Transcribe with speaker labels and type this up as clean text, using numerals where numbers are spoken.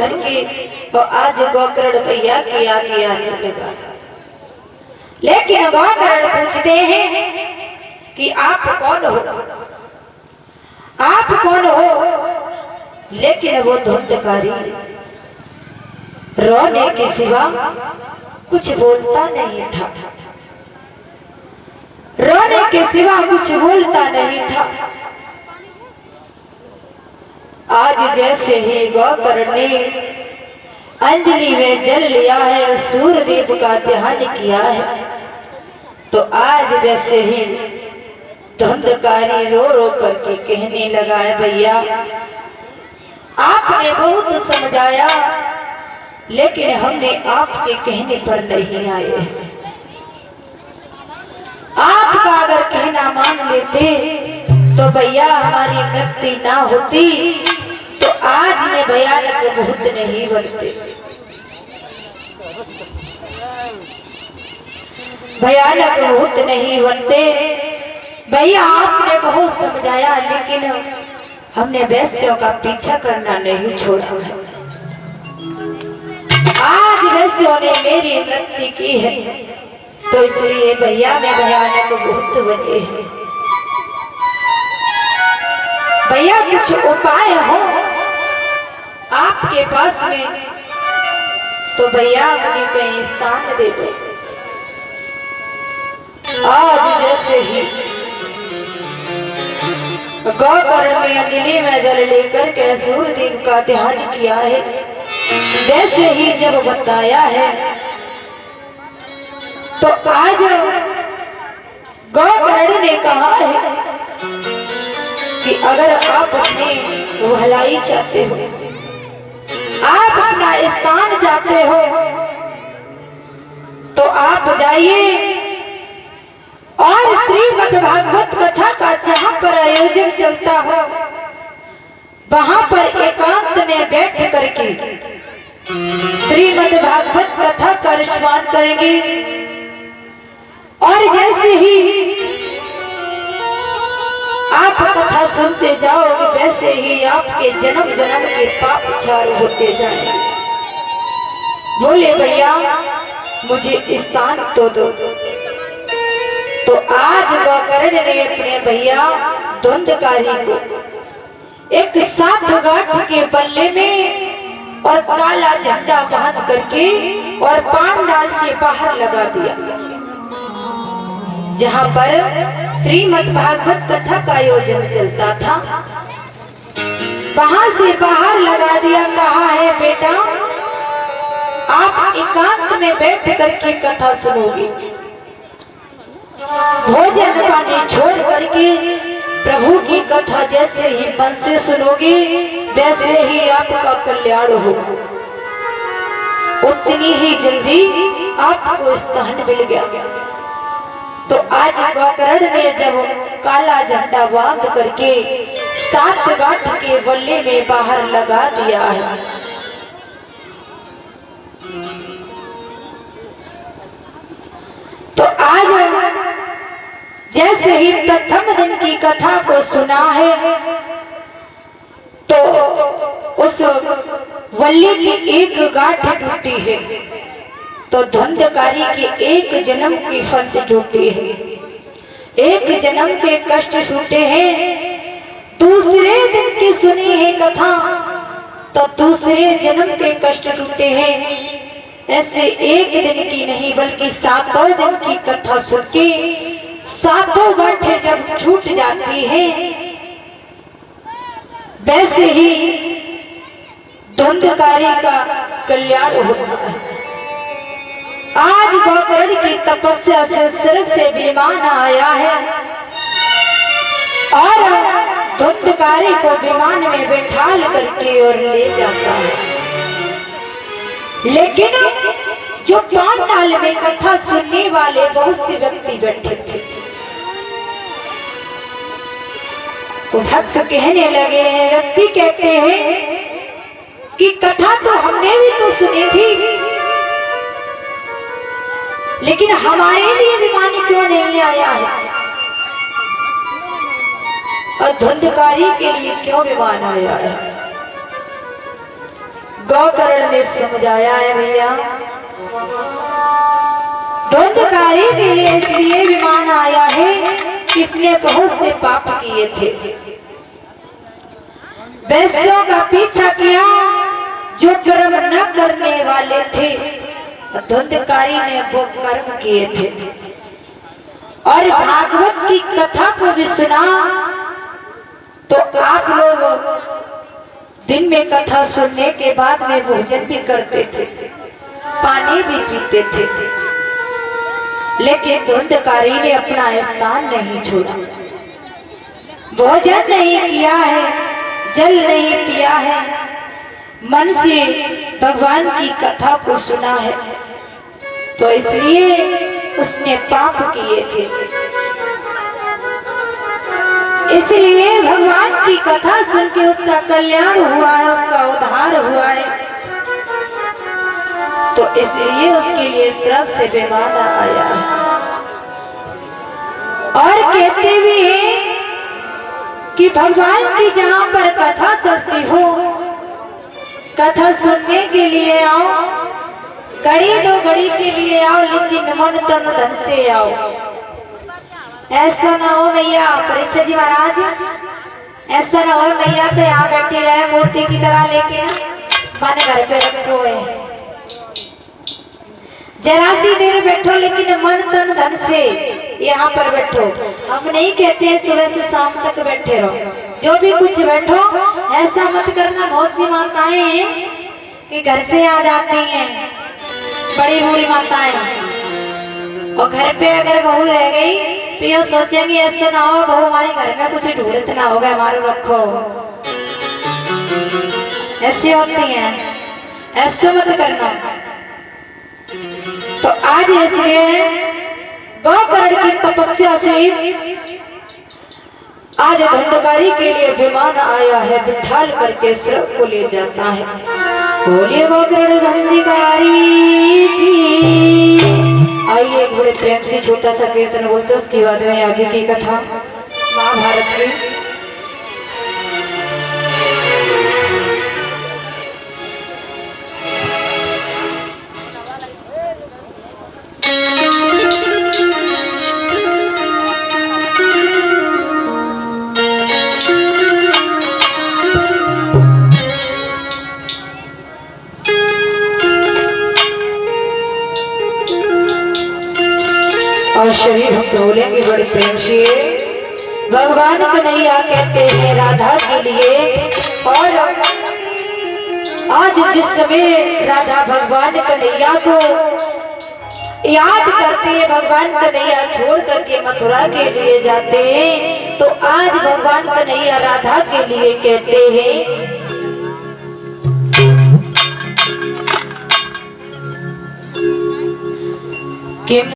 Speaker 1: धर के और आज गोकर्ण भैया के आगे आने लगा। लेकिन गोकर्ण पूछते हैं कि आप कौन हो, आप कौन हो? लेकिन वो धुंधकारी रोने के सिवा कुछ बोलता नहीं था, रोने के सिवा कुछ बोलता नहीं था। आज जैसे ही गोकर्ण ने अंजलि में जल लिया है, सूर्यदेव का ध्यान किया है, तो आज वैसे ही धुंधकारी रो रो करके कहने लगा है, भैया आपने बहुत समझाया लेकिन हमने आपके कहने पर नहीं आए। आपका अगर कहना मान लेते तो भैया हमारी मृत्यु ना होती तो आज में भयानक बहुत नहीं बनते, भयानक बहुत नहीं बनते। भैया आपने बहुत समझाया लेकिन हमने वैश्यों का पीछा करना नहीं छोड़ा है। आज वैश्यों ने मेरी मृत्यु की है तो इसलिए भैया में भयानक बहुत बने हैं। भैया कुछ उपाय हो आपके पास में तो भैया मुझे कहीं स्थान दे दो। आज जैसे ही गोकर्ण ने अंजलि में जल लेकर के सूर्यदेव का ध्यान किया है, वैसे ही जब बताया है तो आज गोकर्ण ने कहा है कि अगर आप अपनी भलाई चाहते हो, आप अपना स्थान चाहते हो तो आप जाइए और श्रीमद् भागवत कथा का जहाँ पर आयोजन चलता हो वहां पर एकांत में बैठ करके श्रीमद् भागवत कथा का श्रवण करेंगे। और जैसे ही आप कथा सुनते जाओगे वैसे ही आपके जन्म जन्म के पाप क्षय होते जाएंगे। बोले भैया मुझे स्थान तो दो। तो आज गोकर्ण ने अपने भैया धुंधकारी को एक सात गांठ के बल्ले में और काला झंडा बांध करके और पांडाल से बाहर लगा दिया, जहां पर श्रीमद् भागवत कथा का आयोजन चलता था। वहां से बाहर लगा दिया। कहा है बेटा आप एकांत में बैठ करके कथा सुनोगे, भोजन पानी छोड़ करके प्रभु की कथा जैसे ही मन से सुनोगे वैसे ही आपका कल्याण हो, उतनी ही जल्दी आपको स्थान मिल गया। तो आज गोकर्ण ने जब काला झंडा बांध करके सात गांठ के बल्ले में बाहर लगा दिया है, तो आज जैसे ही प्रथम दिन की कथा को सुना है तो उस वल्ली की एक गांठ टूटी है, तो धुंधकारी की एक जन्म की फंद टूटी है, एक जन्म के कष्ट छूटे हैं। दूसरे दिन की सुनी है कथा तो दूसरे जन्म के कष्ट टूटे हैं। ऐसे एक दिन की नहीं बल्कि सातों दिन की कथा सुन के सातों गांठें जब छूट जाती है वैसे ही धुंधकारी का कल्याण होता है। आज गोकर्ण की तपस्या से स्वर्ग से विमान आया है और धुंधकारी को विमान में बैठाल करके और ले जाता है। लेकिन जो पांडाल में कथा सुनने वाले बहुत से व्यक्ति बैठे थे, भक्त कहने लगे हैं, व्यक्ति कहते हैं कि कथा तो हमने भी तो सुनी थी लेकिन हमारे लिए विमान क्यों नहीं आया है, और धुंधकारी के लिए क्यों विमान आया है। गोकर्ण ने समझाया है भैया, धुंधकारी के लिए इसलिए विमान आया है कि इसने बहुत से पाप किए थे, वैश्यों का पीछा किया जो कर्म न करने वाले थे, धुंधकारी ने वो कर्म किए थे। और भागवत की कथा को भी सुना तो आप लोग दिन में कथा सुनने के बाद में भोजन भी करते थे, पानी भी पीते थे, लेकिन धुंधकारी ने अपना स्थान नहीं छोड़ा, भोजन नहीं किया है, जल नहीं पिया है, मन से भगवान की कथा को सुना है, तो इसलिए उसने पाप किए थे। इसलिए भगवान की कथा सुन के उसका कल्याण हुआ है, उसका उद्धार हुआ है, तो इसलिए उसके लिए श्राप से विमान आया है। और कहते भी हैं कि भगवान की जहां पर कथा चलती हो, कथा सुनने के लिए आओ, घड़ी दो घड़ी के लिए आओ, लेकिन मन तन धन से आओ। ऐसा ना हो भैया परीक्षा जी महाराज, ऐसा ना हो भैया तो यहाँ बैठे रहे मूर्ति की तरह लेके मन घर पे रखो है, जरा सी देर बैठो लेकिन मन तन धन से यहाँ पर बैठो। हम नहीं कहते हैं सुबह से शाम तक बैठे रहो, जो भी कुछ बैठो ऐसा मत करना। बहुत सी माताएं हैं कि घर से आ जाती हैं, बड़ी बूढ़ी माताएं, और घर पे अगर बहू रह गई तो ये सोचेंगे ऐसा ना हो बहू हमारे घर में कुछ ढूंढत ना होगा, हमारे रखो, ऐसी होती हैं, ऐसा मत करना। तो आज इसलिए गोकर्ण की तपस्या से आज धुंधकारी के लिए विमान आया है, बिठाल करके स्वर्ग को ले जाता है। बोलिए गोकर्ण धुंधकारी की। आइए एक बड़े प्रेम से छोटा सा कीर्तन बोलते, उसके बाद में आगे की कथा महाभारत की। और शरीर हम बोलेंगे बड़े प्रेम से, भगवान कन्हैया कहते हैं राधा के लिए। और आज जिस समय राधा भगवान कन्हैया को याद करते हैं, भगवान कन्हैया छोड़ करके मथुरा के लिए जाते हैं, तो आज भगवान कन्हैया राधा के लिए कहते हैं कि